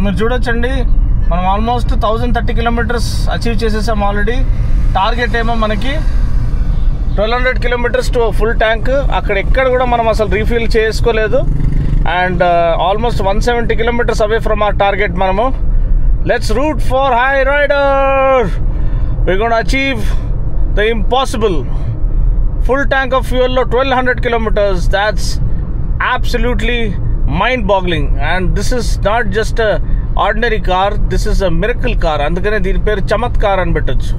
మీరు చూడొచ్చండి, మనం ఆల్మోస్ట్ 1030 కిలోమీటర్స్ అచీవ్ చేసేసాం ఆల్రెడీ. టార్గెట్ ఏమో మనకి 1200 కిలోమీటర్స్ టు ఫుల్ ట్యాంక్. అక్కడ ఎక్కడ కూడా మనం అసలు రీఫిల్ చేసుకోలేదు. And almost 170 kilometres away from our target. మనము let's root for Hyryder. we're going to achieve the impossible. Full tank of fuel lo 1200 kilometers. That's absolutely mind-boggling. And this is not just a ordinary car. This is a miracle car. Andukane deen peru chamatkar ani pettochu.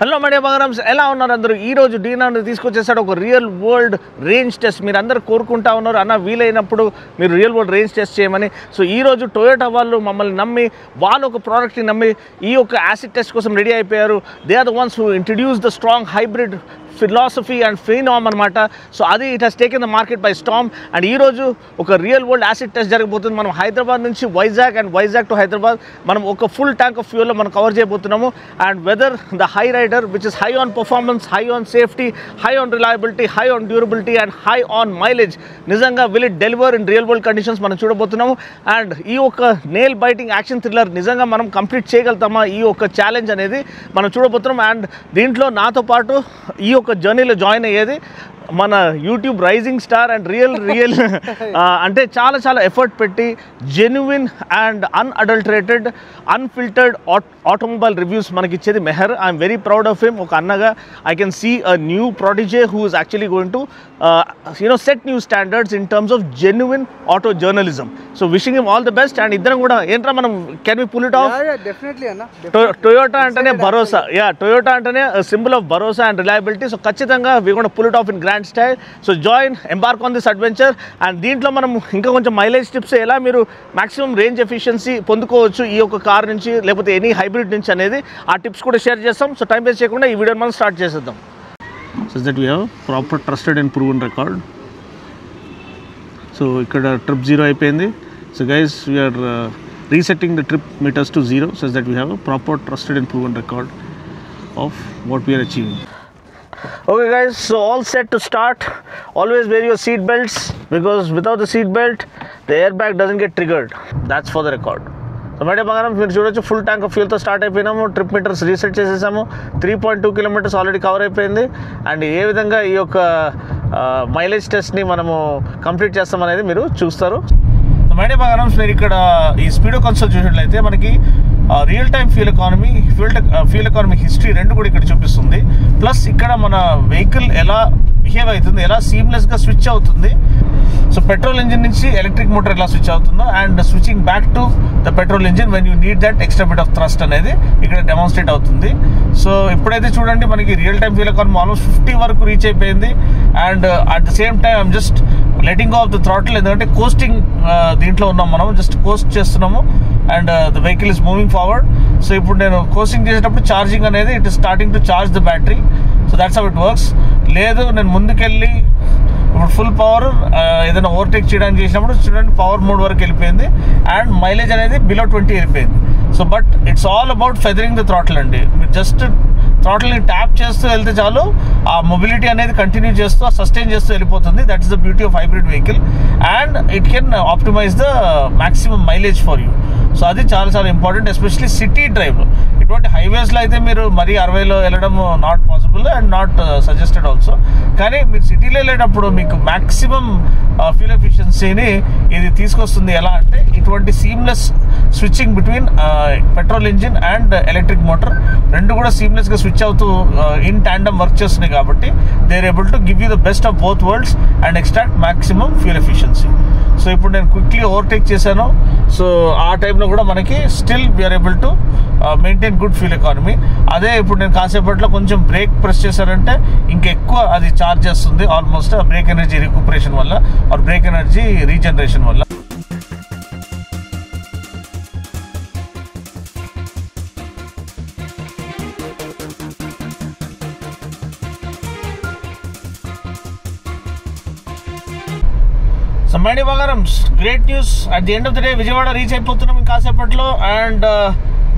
Hello media బంగారమ్స్, ఎలా ఉన్నారు అందరూ? ఈరోజు డీనా తీసుకొచ్చేసాడు ఒక real world range test. మీరు అందరూ కోరుకుంటా ఉన్నారు అన్న వీలైనప్పుడు మీరు రియల్ వరల్డ్ రేంజ్ టెస్ట్ చేయమని. సో ఈరోజు టొయోటా వాళ్ళు మమ్మల్ని నమ్మి, వాళ్ళు ఒక ప్రోడక్ట్ని నమ్మి ఈ యొక్క యాసిడ్ టెస్ట్ కోసం రెడీ అయిపోయారు. They are the ones who introduce the strong hybrid philosophy and phenom అనమాట. సో అది it has taken the market by storm. And ఈరోజు ఒక రియల్ వరల్డ్ యాసిడ్ టెస్ట్ జరగబోతుంది. మనం హైదరాబాద్ నుంచి వైజాగ్ అండ్ వైజాగ్ టు హైదరాబాద్ మనం ఒక ఫుల్ ట్యాంక్ ఆఫ్ ఫ్యూల్లో మనం కవర్ చేయబోతున్నాము. And whether the Hyryder which is high on performance, high on safety, high on reliability, high on durability and high on mileage, నిజంగా will it deliver in real world conditions మనం చూడబోతున్నాము. And ఈ ఒక nail biting action thriller నిజంగా మనం complete చేయగలుగుతామా ఈ ఒక challenge అనేది మనం చూడబోతున్నాం. అండ్ దీంట్లో నాతో పాటు ఈ ఒక జర్నీలో జాయిన్ అయ్యేది మన YouTube rising star and real అంటే చాలా చాలా ఎఫర్ట్ పెట్టి genuine and unadulterated unfiltered automobile reviews మనకి ఇచ్చేది Mehar. I'm very proud of him. ఒక అన్నగా I can see a new prodigy who is actually going to set new standards in terms of genuine auto journalism. So wishing him all the best. And ఇద్దరం కూడా ఏంట్రా మనం can we pull it off? Toyota అంటేనే భరోసా. Toyota అంటేనే symbol of భరోసా and reliability. So ఖచ్చితంగా we gonna pull it off in grand style. So join, embark on this adventure. And దీంట్లో మనం ఇంకా కొంచెం మైలేజ్ టిప్స్, ఎలా మీరు మాక్సిమం రేంజ్ ఎఫిషియన్సీ పొందుకోవచ్చు ఈ యొక్క కార్ నుంచి లేకపోతే ఎనీ హైబ్రిడ్ నుంచి అనేది ఆ టిప్స్ కూడా షేర్ చేస్తాం. సో టైం వేస్ట్ చేయకుండా ఈ వీడియోని మనం స్టార్ట్ చేసేద్దాం. so that we have proper trusted and proven record. So ikkada trip 0 అయిపోయింది. So guys, we are resetting the trip meters to 0 so that we have a proper trusted and proven record of what we are achieving. Okay guys, so all set to start. Always wear your seat belts, because without the seat belt the airbag doesn't get triggered. That's for the record. So my dear బంగారం మీరు చూడొచ్చు, full tank of ఫ్యూల్తో start అయిపోయినాము. Trip meters reset చేసేసాము. 3.2 kilometres already cover అయిపోయింది. And ఏ విధంగా ఈ యొక్క మైలేజ్ టెస్ట్ని మనము కంప్లీట్ చేస్తామనేది మీరు చూస్తారు. సో మేడే బంగారం మీరు ఇక్కడ ఈ స్పీడో కన్సోల్ చూసినట్లయితే మనకి real time fuel economy history రెండు కూడా ఇక్కడ చూపిస్తుంది. ప్లస్ ఇక్కడ మన వెహికల్ ఎలా బిహేవ్ అవుతుంది, ఎలా సీమ్లెస్గా స్విచ్ అవుతుంది. సో పెట్రోల్ ఇంజిన్ నుంచి ఎలక్ట్రిక్ మోటార్ ఎలా స్విచ్ అవుతుందో, and switching back to the petrol engine when you need that extra bit of thrust అనేది ఇక్కడ డెమాన్స్ట్రేట్ అవుతుంది. సో ఇప్పుడైతే చూడండి మనకి real time fuel economy almost 50 వరకు రీచ్ అయిపోయింది. And at the same time I'm just letting of the throttle, ఎందుకంటే coating దీంట్లో ఉన్నాం, మనం జస్ట్ కోస్ట్ చేస్తున్నాము and the vehicle is moving forward. So ఇప్పుడు నేను కోస్టింగ్ చేసేటప్పుడు ఛార్జింగ్ అనేది it is starting to charge the battery. So that's how it works. లేదు నేను ముందుకెళ్ళి ఇప్పుడు ఫుల్ పవర్ ఏదైనా ఓవర్టేక్ చేయడానికి చేసినప్పుడు చూడండి పవర్ మోడ్ వరకు వెళ్ళిపోయింది అండ్ మైలేజ్ అనేది బిలో 20 వెళ్ళిపోయింది. So but it's all about feathering the throttle అండి. మీరు జస్ట్ థ్రాటిల్ని ట్యాప్ చేస్తూ వెళ్తే చాలు, ఆ మొబిలిటీ అనేది కంటిన్యూ చేస్తూ సస్టైన్ చేస్తూ వెళ్ళిపోతుంది. That is the beauty of hybrid vehicle and it can optimise the maximum mileage for you. So అది చాలా చాలా ఇంపార్టెంట్, ఎస్పెషలీ సిటీ డ్రైవ్లో. ఇటువంటి హైవేస్లో అయితే మీరు మరీ 60లో వెళ్ళడం not possible and not suggested also. కానీ మీరు సిటీలో వెళ్ళేటప్పుడు మీకు మ్యాక్సిమం ఫ్యూల్ ఎఫిషియన్సీని ఇది తీసుకొస్తుంది. ఎలా అంటే ఇటువంటి seamless switching between petrol engine and electric motor రెండు కూడా సీమ్లెస్గా స్విచ్ అవుతూ ఇన్ టాండమ్ వర్క్ చేస్తున్నాయి. కాబట్టి they are able to give you the best of both worlds and extract maximum fuel efficiency. So ఇప్పుడు నేను క్విక్లీ ఓవర్టేక్ చేశాను. So ఆ టైంలో కూడా మనకి still we're able to maintain good fuel economy. అదే ఇప్పుడు నేను కాసేపట్లో కొంచెం బ్రేక్ ప్రెస్ చేశానంటే ఇంకెక్కువ అది ఛార్జ్ చేస్తుంది, ఆల్మోస్ట్ బ్రేక్ ఎనర్జీ రికూపరేషన్ వల్ల ఆర్ బ్రేక్ ఎనర్జీ రీజనరేషన్ వల్ల. సో మై డియర్ బంగారమ్స్, great news. At the end of the day Vijayawada reach అయిపోతున్నాం కాసేపట్లో. అండ్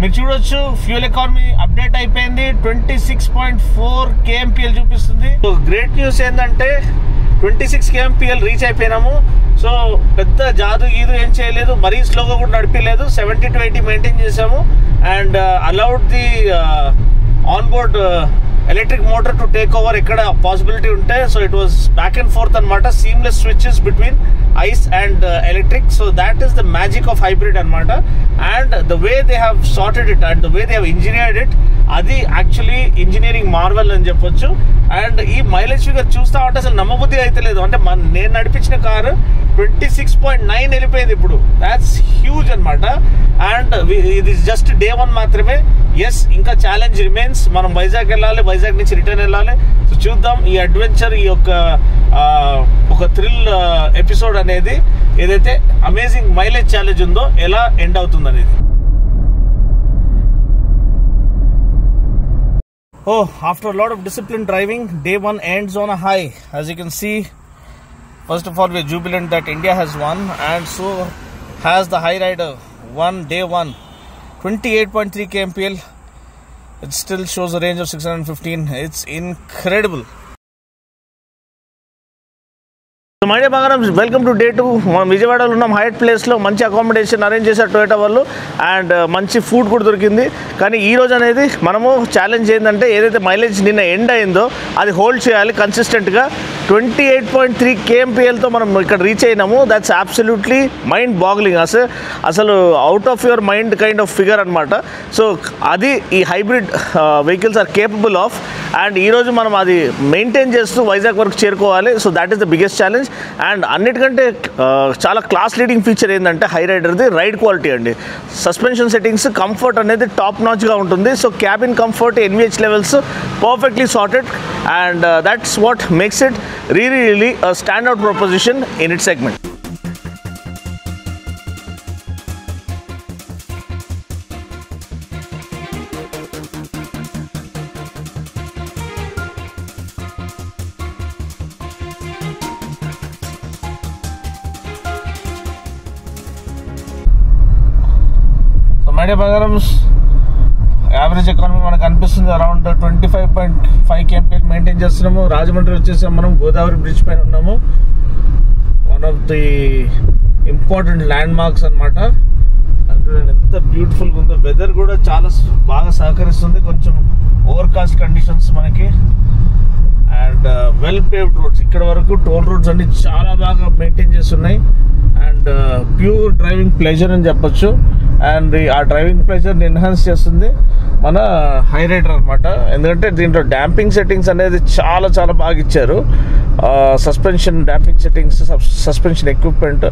మీరు చూడొచ్చు ఫ్యూల్ ఎకానమీ అప్డేట్ అయిపోయింది. 26.4 kmpl చూపిస్తుంది. సో గ్రేట్ న్యూస్ ఏంటంటే 26 kmpl రీచ్ అయిపోయినాము. సో పెద్ద జాదు గీదు ఏం చేయలేదు, మరీ స్లోగా కూడా నడిపలేదు. 70 to 80 మెయింటైన్ చేసాము and allowed the on board electric motor to take over ఎక్కడ పాసిబిలిటీ ఉంటే. So it was back and forth అనమాట, seamless switches between ICE and electric. So that is the magic of hybrid అనమాట. And the way they have sorted it and the way they have engineered it, అది actually engineering marvel అని చెప్పొచ్చు. And ఈ mileage figure చూస్తా ఉంటే అసలు నమ్మబుద్ధి అయితే లేదు. అంటే నేను నడిపించిన కారు 26.9 వెళ్ళిపోయింది ఇప్పుడు. దాట్స్ హ్యూజ్ అనమాట. అండ్ ఇది జస్ట్ డే 1 మాత్రమే. ఎస్, ఇంకా ఛాలెంజ్ రిమైన్స్. మనం వైజాగ్ వెళ్ళాలి, వైజాగ్ నుంచి రిటర్న్ వెళ్ళాలి. సో చూద్దాం ఈ అడ్వెంచర్, ఈ యొక్క ఒక థ్రిల్ ఎపిసోడ్ అనేది ఏదైతే అమేజింగ్ మైలేజ్ ఛాలెంజ్ ఉందో ఎలా ఎండ్ అవుతుంది అనేది. Oh, after a lot of disciplined driving, day 1 ends on a high. As you can see, first of all, we are jubilant that India has won, and so has the High Rider won day 1. 28.3 kmpl. It still shows a range of 615. It's incredible. My dear బంగారం, welcome to day 2. మనం విజయవాడలో ఉన్నాం, height ప్లేస్లో. మంచి accommodation arrange చేశారు Toyota వాళ్ళు and మంచి food కూడా దొరికింది. కానీ ఈరోజు అనేది మనము ఛాలెంజ్ ఏంటంటే ఏదైతే మైలేజ్ నిన్న ఎండ్ అయిందో అది హోల్డ్ చేయాలి కన్సిస్టెంట్గా. 28.3 kmplతో మనం ఇక్కడ రీచ్ అయినాము. That's absolutely mind boggling. అసలు out of your mind kind of figure అనమాట. సో అది ఈ hybrid vehicles are capable of. And ఈరోజు మనం అది మెయింటైన్ చేస్తూ వైజాగ్ వరకు చేరుకోవాలి. So that is the biggest challenge. And అన్నిటికంటే చాలా క్లాస్ లీడింగ్ ఫీచర్ ఏంటంటే హై రైడర్ది రైడ్ క్వాలిటీ అండి. సస్పెన్షన్ సెట్టింగ్స్, కంఫర్ట్ అనేది టాప్ నాచ్గా ఉంటుంది. So cabin comfort, NVH levels perfectly sorted and that's what makes it really a standout proposition in its segment. Media బంగారం యావరేజ్ ఎకానమీ మనకు అనిపిస్తుంది అరౌండ్ 25.5 kmpl మెయింటైన్ చేస్తున్నాము. రాజమండ్రి వచ్చేసాం, మనం గోదావరి బ్రిడ్జ్ పైన ఉన్నాము. One of the important land marks అనమాట. ఎంత బ్యూటిఫుల్గా ఉందో. వెదర్ కూడా చాలా బాగా సహకరిస్తుంది. కొంచెం ఓవర్కాస్ట్ కండిషన్స్ మనకి అండ్ వెల్ పేవ్డ్ రోడ్స్. ఇక్కడ వరకు టోల్ రోడ్స్ అన్ని చాలా బాగా మెయింటైన్ చేస్తున్నాయి అండ్ ప్యూర్ డ్రైవింగ్ ప్లెజర్ అని చెప్పొచ్చు. అండ్ ఆ డ్రైవింగ్ ప్లెజర్ని ఎన్హాన్స్ చేస్తుంది మన హై రైడర్ అనమాట. ఎందుకంటే దీంట్లో డాంపింగ్ సెట్టింగ్స్ అనేది చాలా చాలా బాగా ఇచ్చారు. Suspension damping settings, suspension equipment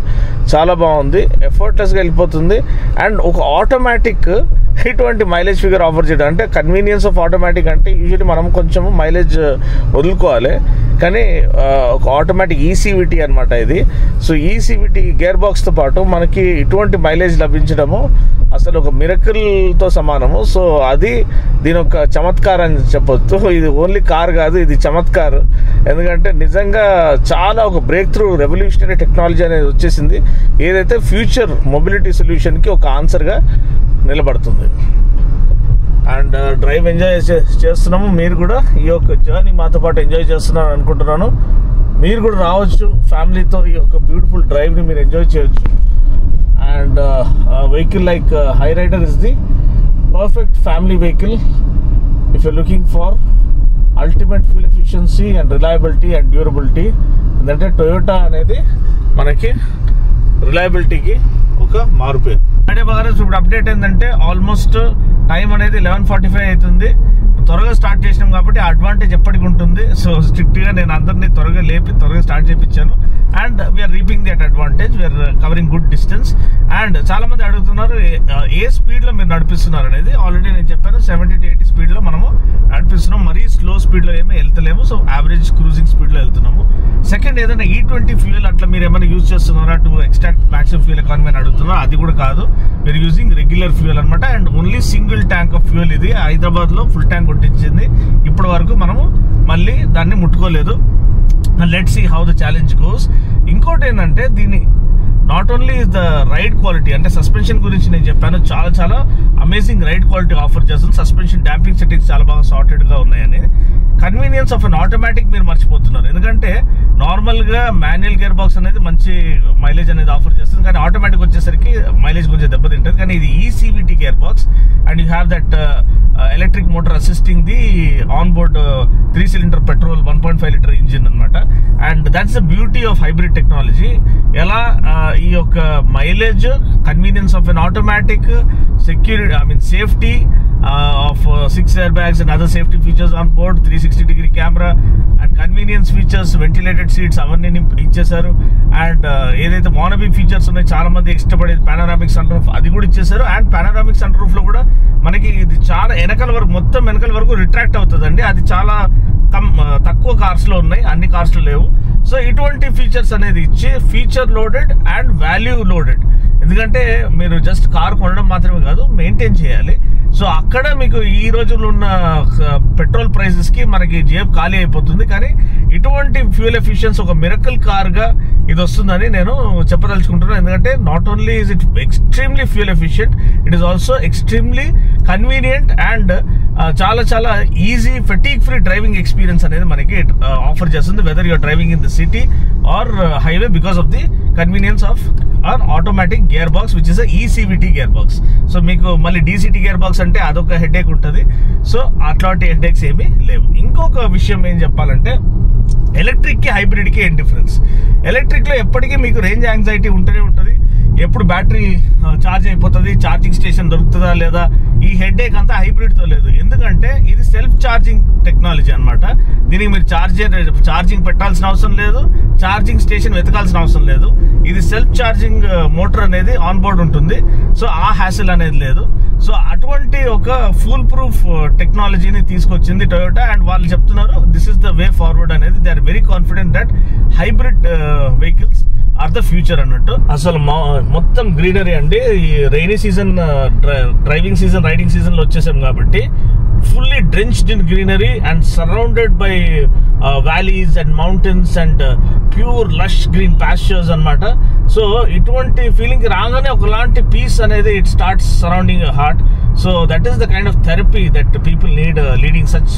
చాలా బాగుంది. ఎఫర్ట్లెస్గా వెళ్ళిపోతుంది. అండ్ ఒక ఆటోమేటిక్ ఇటువంటి మైలేజ్ ఫిగర్ ఆఫర్ చేయడం అంటే కన్వీనియన్స్ ఆఫ్ ఆటోమేటిక్ అంటే యూజువల్లీ మనం కొంచెం మైలేజ్ వదులుకోవాలి, కానీ ఒక ఆటోమేటిక్ ఈసీవిటీ అనమాట ఇది. సో ఈసీవిటీ గేర్ బాక్స్తో పాటు మనకి ఇటువంటి మైలేజ్ లభించడము అసలు ఒక మిరకిల్తో సమానము. సో అది దీని ఒక చమత్కారం అని చెప్పొచ్చు. ఇది ఓన్లీ కార్ కాదు, ఇది చమత్కార్. ఎందుకంటే నిజంగా చాలా ఒక బ్రేక్ త్రూ రెవల్యూషనరీ టెక్నాలజీ అనేది వచ్చేసింది, ఏదైతే ఫ్యూచర్ మొబిలిటీ సొల్యూషన్కి ఒక ఆన్సర్గా నిలబడుతుంది. అండ్ డ్రైవ్ ఎంజాయ్ చేస్తున్నాము. మీరు కూడా ఈ యొక్క జర్నీ మాతో పాటు ఎంజాయ్ చేస్తున్నారు అనుకుంటున్నాను. మీరు కూడా రావచ్చు ఫ్యామిలీతో, ఈ యొక్క బ్యూటిఫుల్ డ్రైవ్ని మీరు ఎంజాయ్ చేయొచ్చు. And vehicle like Hyryder is the perfect family vehicle if you're looking for ultimate fuel efficiency and reliability and durability. ఎందుకంటే టొయోటా అనేది మనకి రిలయబిలిటీకి ఒక మారుపేరు. అంటే బాగా ఇప్పుడు అప్డేట్ ఏంటంటే ఆల్మోస్ట్ టైం అనేది 11:45 అవుతుంది. త్వరగా స్టార్ట్ చేసినాం కాబట్టి అడ్వాంటేజ్ ఎప్పటికి ఉంటుంది. సో స్ట్రిక్ట్గా నేను అందరినీ త్వరగా లేపి త్వరగా స్టార్ట్ చేయించాను. And we're reaping that advantage, we're covering good distance. And చాలా మంది అడుగుతున్నారు ఏ స్పీడ్లో మీరు నడిపిస్తున్నారు అనేది. ఆల్రెడీ నేను చెప్పాను 70 to 80 స్పీడ్లో మనము నడిపిస్తున్నాం. మరీ స్లో స్పీడ్లో ఏమీ వెళ్తలేము. సో యావరేజ్ క్రూజింగ్ స్పీడ్లో వెళ్తున్నాము. సెకండ్, ఏదైనా E20 ఫ్యూయల్ అట్లా మీరు ఏమైనా యూజ్ చేస్తున్నారా to extract maximum fuel economy అని అడుగుతున్నారు. అది కూడా కాదు, మీరు యూజింగ్ రెగ్యులర్ ఫ్యూయల్ అనమాట. And only single tank of fuel. ఇది హైదరాబాద్లో ఫుల్ ట్యాంక్ కొట్టించింది. ఇప్పటి వరకు మనము మళ్ళీ దాన్ని ముట్టుకోలేదు. Let's see how the challenge goes. ఇంకోటి ఏంటంటే దీన్ని not only the ride quality, అంటే సస్పెన్షన్ గురించి నేను చెప్పాను, చాలా చాలా అమేజింగ్ రైడ్ క్వాలిటీ ఆఫర్ చేస్తుంది. సస్పెన్షన్ డాంపింగ్ సెట్టింగ్స్ చాలా బాగా సార్టెడ్గా ఉన్నాయని. కన్వీనియన్స్ ఆఫ్ అన్ ఆటోమేటిక్ మీరు మర్చిపోతున్నారు. ఎందుకంటే నార్మల్గా మాన్యువల్ గేర్ బాక్స్ అనేది మంచి మైలేజ్ అనేది ఆఫర్ చేస్తుంది, కానీ ఆటోమేటిక్ వచ్చేసరికి మైలేజ్ కొంచెం దెబ్బతింటుంది. కానీ ఇది eCVT gear box and you have that electric motor assisting the on board 3 cylinder petrol 1.5 liter engine అనమాట. And that's the beauty of hybrid technology. ఎలా ఈ యొక్క mileage, convenience of an automatic, security safety of 6 airbags and other safety features on board, 360-degree camera and convenience features, ventilated seats అవన్నీ ఇచ్చేసారు. And ఏదైతే వానబీ features ఉన్నాయి చాలా మంది ఇష్టపడేది పానోరామిక్ సన్ రూఫ్, అది కూడా ఇచ్చేసారు. అండ్ పానోరామిక్ సన్ రూఫ్ లో కూడా మనకి ఇది చాలా వెనకాల వరకు, మొత్తం వెనకాల వరకు రిట్రాక్ట్ అవుతుందండి. అది చాలా తక్కువ కార్స్ లో ఉన్నాయి, అన్ని కార్స్ లో లేవు. సో ఇటువంటి ఫీచర్స్ అనేది ఇచ్చి feature loaded and value loaded. ఎందుకంటే మీరు జస్ట్ కార్ కొనడం మాత్రమే కాదు, మెయింటైన్ చేయాలి. సో అక్కడ మీకు ఈ రోజుల్లో ఉన్న పెట్రోల్ ప్రైసెస్ కి మనకి జేబు ఖాళీ అయిపోతుంది. కానీ ఇటువంటి ఫ్యూయల్ ఎఫిషియన్స్ ఒక మిరకల్ కార్ గా ఇది వస్తుందని నేను చెప్పదలుచుకుంటున్నాను. ఎందుకంటే not only is it extremely fuel efficient, it is also extremely convenient and చాలా చాలా easy fatigue free driving experience అనేది మనకి ఆఫర్ చేస్తుంది, whether you're driving in the city or highway, because of the convenience of an automatic gear box which is eCVT gear box. So మీకు మళ్ళీ DCT gear box అంటే అదొక headache ఉంటుంది. So అట్లాంటి headaches ఏమీ లేవు. ఇంకొక విషయం ఏం చెప్పాలంటే ఎలక్ట్రిక్కి హైబ్రిడ్కి ఏం డిఫరెన్స్. ఎలక్ట్రిక్లో ఎప్పటికీ మీకు రేంజ్ యాంగ్జైటీ ఉంటూనే ఉంటుంది. ఎప్పుడు బ్యాటరీ ఛార్జ్ అయిపోతుంది, ఛార్జింగ్ స్టేషన్ దొరుకుతుందా లేదా, ఈ హెడేక్ అంతా హైబ్రిడ్తో లేదు. ఎందుకంటే ఇది సెల్ఫ్ ఛార్జింగ్ టెక్నాలజీ అనమాట. దీనికి మీరు ఛార్జింగ్ పెట్టాల్సిన అవసరం లేదు, ఛార్జింగ్ స్టేషన్ వెతకాల్సిన అవసరం లేదు. ఇది సెల్ఫ్ ఛార్జింగ్ మోటార్ అనేది ఆన్ బోర్డ్ ఉంటుంది. సో ఆ హ్యాసిల్ అనేది లేదు. సో అటువంటి ఒక ఫుల్ ప్రూఫ్ టెక్నాలజీని తీసుకొచ్చింది టొయోటా. అండ్ వాళ్ళు చెప్తున్నారు this is the way forward అనేది. They are very confident that hybrid vehicles are the future అన్నట్టు. అసలు మొత్తం గ్రీనరీ అండి. ఈ rainy season, driving season, riding season లో వచ్చేసాం కాబట్టి fully drenched in greenery and surrounded by valleys and mountains and pure lush green pastures anamata. So iటువంటి feeling రాగానే ఒకలాంటి పీస్ అనేది it starts surrounding your heart. So that is the kind of therapy that people need leading such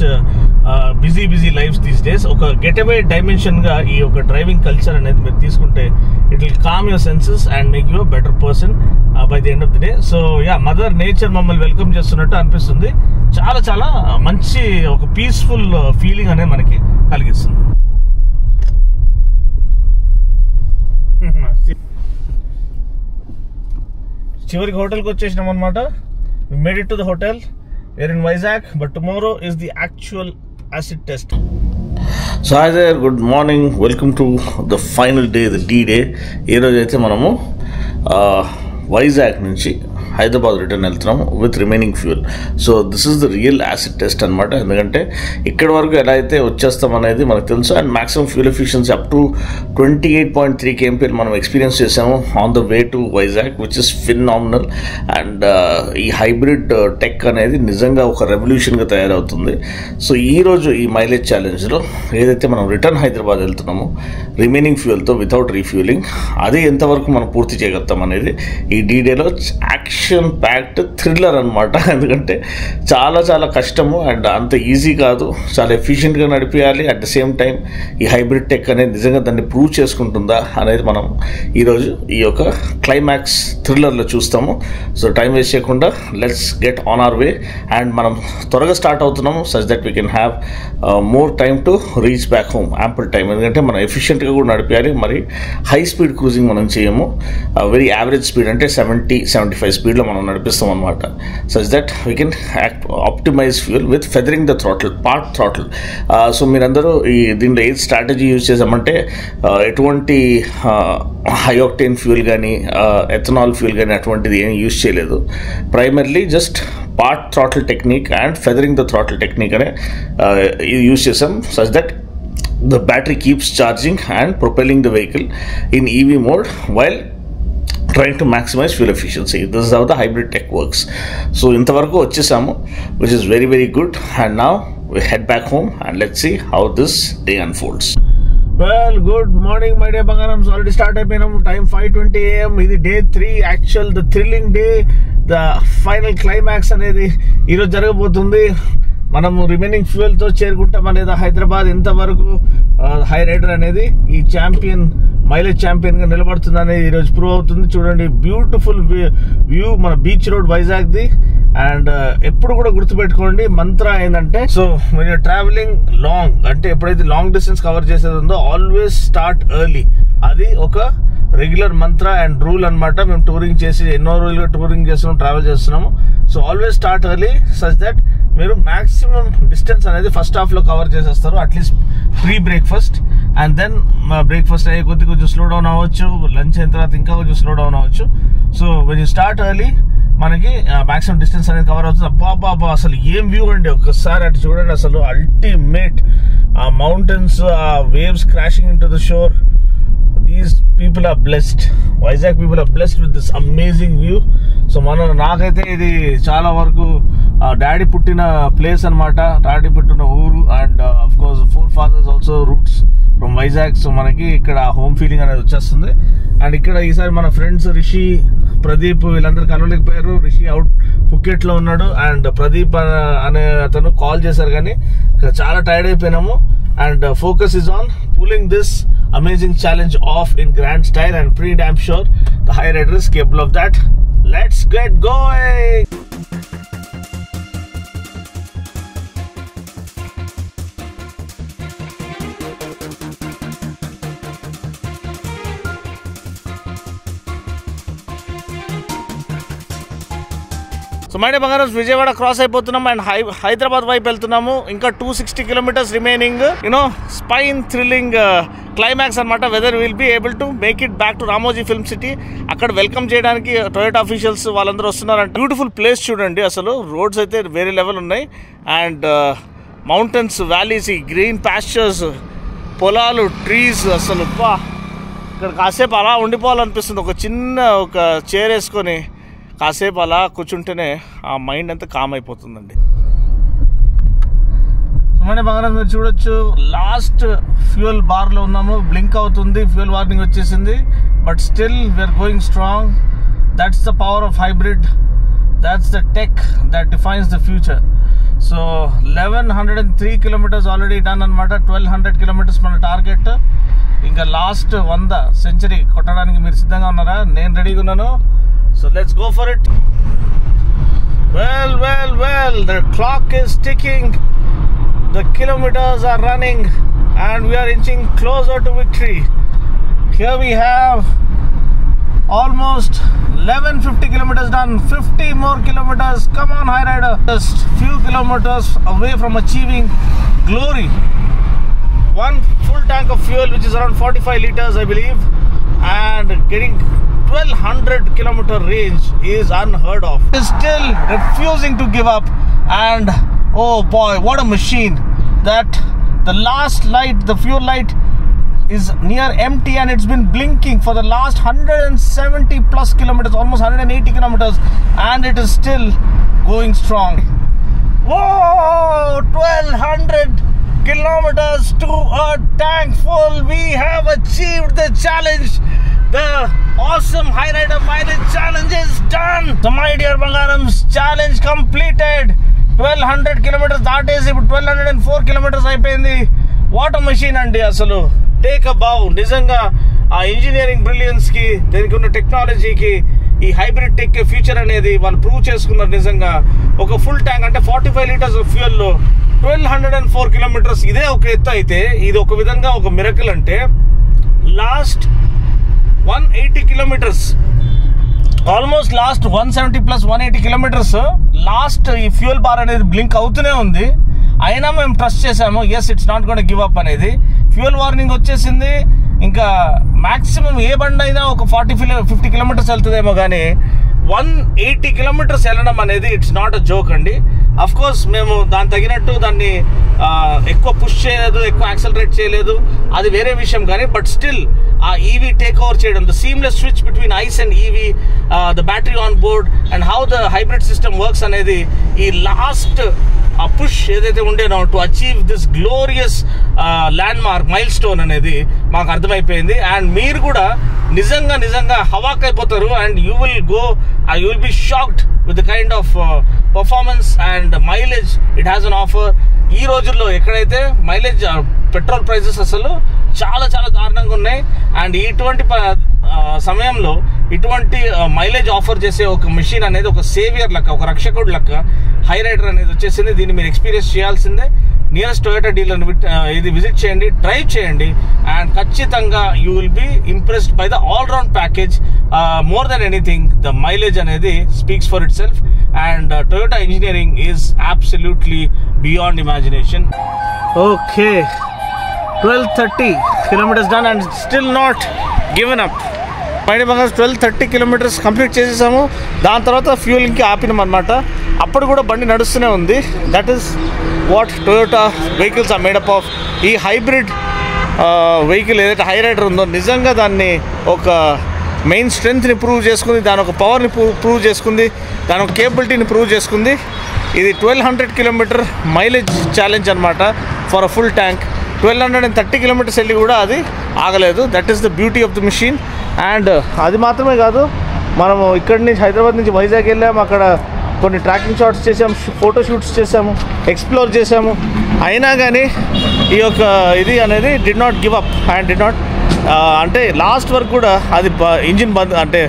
busy lives these days. ఒక get away dimension గా ఈ ఒక driving culture అనేది మీరు తీసుకుంటే it will calm your senses and make you better person by the end of the day. So yeah, mother nature మమ్మల్ని welcome చేస్తున్నట్టు అనిపిస్తుంది. చాలా చాలా మంచి ఒక పీస్ఫుల్ ఫీలింగ్ అనేది మనకి కలిగిస్తుంది. చివరికి హోటల్కి వచ్చేసినాం అనమాట. We made it to the hotel. We're in Vizag, but tomorrow is the actual acid test. So hi there, good morning, welcome to the final day, the D-Day. ఈ రోజు అయితే మనము వైజాగ్ నుంచి హైదరాబాద్ రిటర్న్ వెళ్తున్నాము with remaining fuel. So this is the real acid test అనమాట. ఎందుకంటే ఇక్కడ వరకు ఎలా అయితే వచ్చేస్తాం అనేది మనకు తెలుసు. And maximum fuel efficiency up to 28.3 kmpl మనం ఎక్స్పీరియన్స్ చేసాము on the way to Vizag, which is phenomenal. And ఈ హైబ్రిడ్ టెక్ అనేది నిజంగా ఒక రెవల్యూషన్గా తయారవుతుంది. సో ఈరోజు ఈ మైలేజ్ ఛాలెంజ్లో ఏదైతే మనం రిటర్న్ హైదరాబాద్ వెళ్తున్నామో రిమైనింగ్ ఫ్యూయల్తో వితౌట్ రీఫ్యూలింగ్, అది ఎంతవరకు మనం పూర్తి చేయగలుగుతాం అనేది ఈ డీడేలో యాక్షన్ ప్యాక్డ్ థ్రిల్లర్ అనమాట. ఎందుకంటే చాలా చాలా కష్టము అండ్ అంత ఈజీ కాదు, చాలా ఎఫిషియెంట్గా నడిపించాలి. అట్ ద సేమ్ టైం ఈ హైబ్రిడ్ టెక్ అనేది నిజంగా దాన్ని ప్రూవ్ చేసుకుంటుందా అనేది మనం ఈరోజు ఈ యొక్క క్లైమాక్స్ థ్రిల్లర్లో చూస్తాము. సో టైం వేస్ట్ చేయకుండా let's get on our way. And మనం త్వరగా స్టార్ట్ అవుతున్నాము such that we can have more time to reach back home, ample time. ఎందుకంటే మనం ఎఫిషియెంట్గా కూడా నడిపించాలి. మరి హై స్పీడ్ క్రూజింగ్ మనం చేయము, వెరీ యావరేజ్ స్పీడ్ అంటే 70-75 స్పీడ్లో మనం నడిపిస్తాం అనమాట. Such that we can optimise fuel with feathering the throttle, part throttle. So మీరందరూ దీంట్లో ఏ స్ట్రాటజీ యూజ్ చేసామంటే ఎటువంటి హై ఆక్టేన్ ఫ్యూయల్ కానీ ఎథనాల్ ఫ్యూయల్ కానీ అటువంటిది ఏం యూజ్ చేయలేదు. Primarily just part throttle technique and feathering the throttle technique అనే ఇది యూజ్ చేసాం such that the battery keeps charging and propelling the vehicle in EV mode while trying to maximize fuel efficiency. This is how the hybrid tech works. So intavaraku vachesamo, which is very very good. And now we head back home and let's see how this day unfolds. Well, good morning my dear Bangarams. Already start అయిపోయినాం. Time 5:20 AM. ఇది day 3, actual the thrilling day, the final climax అనేది ఈరోజు జరగబోతుంది. మనము remaining ఫ్యూయల్తో చేరుకుంటామా లేదా హైదరాబాద్ ఎంతవరకు high rider అనేది ఈ ఛాంపియన్ మైలేజ్ ఛాంపియన్గా నిలబడుతుంది అనేది ఈరోజు ప్రూవ్ అవుతుంది. చూడండి, బ్యూటిఫుల్ వ్యూ మన బీచ్ రోడ్ వైజాగ్ది. అండ్ ఎప్పుడు కూడా గుర్తుపెట్టుకోండి మంత్ర ఏంటంటే, so when you're traveling long, అంటే ఎప్పుడైతే లాంగ్ డిస్టెన్స్ కవర్ చేసేది ఉందో ఆల్వేస్ స్టార్ట్ ఎర్లీ. అది ఒక రెగ్యులర్ మంత్ర అండ్ రూల్ అనమాట. మేము టూరింగ్ చేసి ఎన్నో రోజులుగా టూరింగ్ చేస్తున్నాము, ట్రావెల్ చేస్తున్నాము. So always start early such that మీరు మ్యాక్సిమం డిస్టెన్స్ అనేది ఫస్ట్ హాఫ్లో కవర్ చేసేస్తారు, at least pre breakfast. And then breakfast అయ్యే కొంచెం స్లో డౌన్ అవ్వచ్చు, లంచ్ అయిన తర్వాత ఇంకా కొంచెం స్లో డౌన్ అవ్వచ్చు. So when you start early మనకి మ్యాక్సిమం డిస్టెన్స్ అనేది కవర్ అవుతుంది. అబ్బా అసలు ఏం వ్యూ అండి, ఒక్కసారి అటు చూడండి, అసలు అల్టిమేట్. ఆ మౌంటైన్స్, ఆ waves crashing in to the shore. These people are blessed. Vizag people are blessed with this amazing view. So నాకైతే ఇది చాలా వరకు డాడీ పుట్టిన ప్లేస్ అనమాట, డాడీ పుట్టిన ఊరు. And of course 4 fathers also roots from Vizag. So మనకి ఇక్కడ హోమ్ ఫీలింగ్ అనేది వచ్చేస్తుంది. అండ్ ఇక్కడ ఈసారి మన ఫ్రెండ్స్ రిషి, ప్రదీప్ వీళ్ళందరూ కలవలేకపోయారు. రిషి అవుట్ పుకెట్లో ఉన్నాడు అండ్ ప్రదీప్ అనే అతను కాల్ చేశారు, కానీ చాలా tired అయిపోయినాము. And focus is on pulling this amazing challenge off in grand style, and pretty damn sure the high rider is capable of that. Let's get going. So my dear బంగారం Vijayawada cross అయిపోతున్నాం and Hyderabad వైపు వెళ్తున్నాము. ఇంకా 260 kilometers remaining. You know spine thrilling climax అనమాట. Whether will be able to make it back to Ramoji Film City. అక్కడ welcome చేయడానికి Toyota officials వాళ్ళందరూ వస్తున్నారంట. బ్యూటిఫుల్ ప్లేస్ చూడండి, అసలు రోడ్స్ అయితే వేరే లెవెల్ ఉన్నాయి. And mountains, valleys, green pastures, పొలాలు, ట్రీస్, అసలు ఇక్కడ కాసేపు అలా ఉండిపోవాలనిపిస్తుంది. ఒక చిన్న చైర్ వేసుకొని కాసేపు అలా కూర్చుంటేనే ఆ మైండ్ అంతా కామ్ అయిపోతుందండి. మన బంగారం మీరు చూడొచ్చు, లాస్ట్ ఫ్యూయల్ బార్లో ఉన్నాము. బ్లింక్ అవుతుంది, ఫ్యూయల్ వార్నింగ్ వచ్చేసింది. But still we're going strong. That's the power of hybrid. That's the tech that defines the future. So 1103 kilometres already done అనమాట. 1200 కిలోమీటర్స్ మన టార్గెట్. ఇంకా లాస్ట్ 100 సెంచరీ కొట్టడానికి మీరు సిద్ధంగా ఉన్నారా? నేను రెడీగా ఉన్నాను. So let's go for it. Well, the clock is ticking, the kilometers are running, and we are inching closer to victory. Here we have almost 1150 kilometers done, 50 more kilometers. Come on, high rider, just few kilometers away from achieving glory. One full tank of fuel, which is around 45 liters, I believe, and getting 1200 kilometer range is unheard of. Is still refusing to give up, and oh boy, what a machine! That the last light, the fuel light, is near empty, and it's been blinking for the last 170 plus kilometers, almost 180 kilometers, and it is still going strong. Whoa, 1200 kilometers to a tank full. We have achieved the challenge. The awesome high rider mileage challenge is done. So my dear Bangarams, challenge completed. 1200 kilometers దాటేసి ఇప్పుడు 1204 kilometers అయిపోయింది. What a machine అండి అసలు. Take a బౌ. నిజంగా ఆ engineering brilliance కి, దీనికి ఉన్న టెక్నాలజీకి, ఈ హైబ్రిడ్ టెక్ ఫ్యూచర్ అనేది వాళ్ళు ప్రూవ్ చేసుకున్నారు. నిజంగా ఒక ఫుల్ ట్యాంక్ అంటే 45 లీటర్స్ ఫ్యూయల్ లో 1204 kilometers. ఇదే ఒక ఎత్తు అయితే ఇది ఒక విధంగా ఒక మిరకల్. అంటే last 180 kilometers, almost last 170 plus 180 kilometers last ఈ ఫ్యూయల్ బార్ అనేది బ్లింక్ అవుతూనే ఉంది. అయినా మేము ట్రస్ట్ చేసాము, yes it's not gonna give up అనేది. ఫ్యూయల్ వార్నింగ్ వచ్చేసింది. ఇంకా మ్యాక్సిమం ఏ బండి అయినా ఒక 40-50 kilometers వెళ్తుందేమో, కానీ 180 kilometers వెళ్ళడం అనేది ఇట్స్ నాట్ అ జోక్ అండి. అఫ్ కోర్స్ మేము దాని తగినట్టు దాన్ని ఎక్కువ పుష్ చేయలేదు, ఎక్కువ యాక్సలరేట్ చేయలేదు, అది వేరే విషయం. కానీ బట్ స్టిల్ ఆ ఈవీ టేక్ ఓవర్ చేయడం, the seamless switch between ICE and EV, the battery on board, and how the hybrid system works అనేది ఈ లాస్ట్ ఆ పుష్ ఏదైతే ఉండేనో to achieve this glorious landmark milestone అనేది మాకు అర్థమైపోయింది. అండ్ మీరు కూడా నిజంగా హవాక్ అయిపోతారు. And you will be shocked with the kind of performance and mileage it has on offer. ఈ రోజుల్లో ఎక్కడైతే మైలేజ్ పెట్రోల్ ప్రైజెస్ అసలు చాలా దారుణంగా ఉన్నాయి. అండ్ ఇటువంటి సమయంలో ఇటువంటి మైలేజ్ ఆఫర్ చేసే ఒక మెషిన్ అనేది ఒక సేవియర్ లెక్క, ఒక రక్షకుడు లెక్క హై రైడర్ అనేది వచ్చేసింది. దీన్ని మీరు ఎక్స్పీరియన్స్ చేయాల్సిందే. నియరెస్ట్ టొయోటా డీలర్ ఇది విజిట్ చేయండి, డ్రైవ్ చేయండి, అండ్ ఖచ్చితంగా you will be impressed by the all round package. More than anything the mileage అనేది speaks for itself. And Toyota engineering is absolutely beyond imagination. Okay, 1230 kilometers done and still not given up. పైన బాగా 1230 kilometers complete చేసేసాము. దాని తర్వాత ఫ్యూయలింగ్కి ఆపినాం అనమాట. అప్పుడు కూడా బండి నడుస్తూనే ఉంది. That is what Toyota vehicles are made up of. ఈ హైబ్రిడ్ వెహికల్ ఏదైతే హై రైడర్ ఉందో నిజంగా దాన్ని ఒక మెయిన్ స్ట్రెంగ్త్ని ప్రూవ్ చేసుకుంది, దాని ఒక పవర్ని ప్రూవ్ చేసుకుంది, దాని ఒక కేపబిలిటీని ప్రూవ్ చేసుకుంది. ఇది 1200 kilometer మైలేజ్ ఛాలెంజ్ అనమాట for a full tank. 1230 kilometers వెళ్ళి కూడా అది ఆగలేదు. That is the beauty of the machine. And అది మాత్రమే కాదు, మనము ఇక్కడి నుంచి హైదరాబాద్ నుంచి వైజాగ్ వెళ్ళాము. అక్కడ కొన్ని ట్రాకింగ్ షాట్స్ చేసాము, ఫోటో షూట్స్ చేసాము, ఎక్స్ప్లోర్ చేసాము. అయినా కానీ ఈ యొక్క ఇది అనేది did not give up and did not అంటే లాస్ట్ వరకు కూడా అది ఇంజిన్ బంద్ అంటే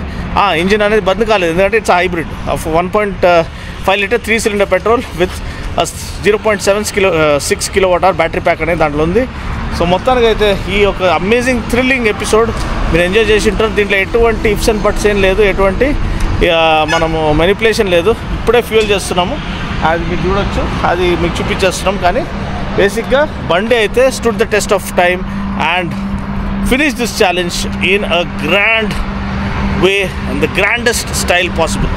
ఇంజిన్ అనేది బంద్ కాలేదు. ఎందుకంటే it's hybrid of 1.5 liter 3 cylinder petrol with 0.6 kilowatt-hour battery pack అనేది దాంట్లో ఉంది. సో మొత్తానికి అయితే ఈ యొక్క అమేజింగ్ థ్రిల్లింగ్ ఎపిసోడ్ మీరు ఎంజాయ్ చేసి ఉంటారు. దీంట్లో ఎటువంటి ఇఫ్స్ అండ్ బట్స్ ఏం లేదు, ఎటువంటి మనము మెనిపులేషన్ లేదు. ఇప్పుడే ఫ్యూయల్ చేస్తున్నాము, అది మీకు చూడొచ్చు, అది మీకు చూపించేస్తున్నాం. కానీ బేసిక్గా బండి అయితే stood the test of time and finish this challenge in a grand way and the grandest style possible.